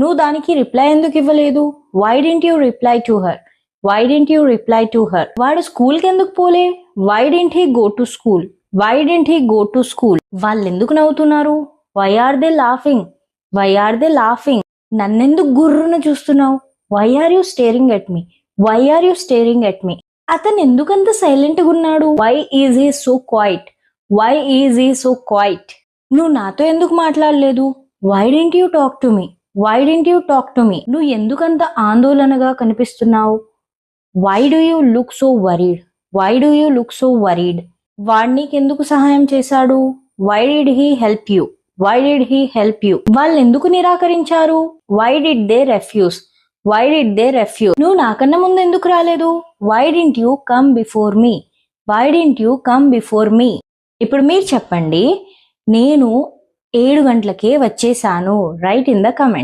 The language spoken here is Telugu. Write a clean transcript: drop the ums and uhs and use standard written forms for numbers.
నువ్వు దానికి రిప్లై ఎందుకు ఇవ్వలేదు? Why didn't you reply to her? Why didn't you reply to her? వాడు స్కూల్కి ఎందుకు పోలే? Why didn't he go to school? Why didn't he go to school? వాళ్ళు ఎందుకు నవ్వుతున్నారు? Why are they laughing? Why are they laughing? నన్నెందుకు గుర్రున చూస్తున్నావు? Why are you staring at me? Why are you staring at me? అతను ఎందుకంత సైలెంట్గా ఉన్నాడు? Why is he so quiet? Why is he so quiet? నువ్వు నాతో ఎందుకు మాట్లాడలేదు? Why didn't you talk to me? Why didn't you talk to me? నువ్వు ఎందుకంత ఆందోళనగా కనిపిస్తున్నావు? Why do you look so worried? Why do you look so worried? వాడు నీకెందుకు సహాయం చేశాడు? Why did he help you? Why did he help you? వాళ్ళు ఎందుకు నిరాకరించారు? Why did they refuse? Why did they refuse? నువ్వు నాకన్నా ముందు ఎందుకు రాలేదు? Why did you come before me? Why did you come before me? ఇప్పుడు మీరు చెప్పండి, నేను 7 గంటలకే వచ్చేసాను. Write in the comment.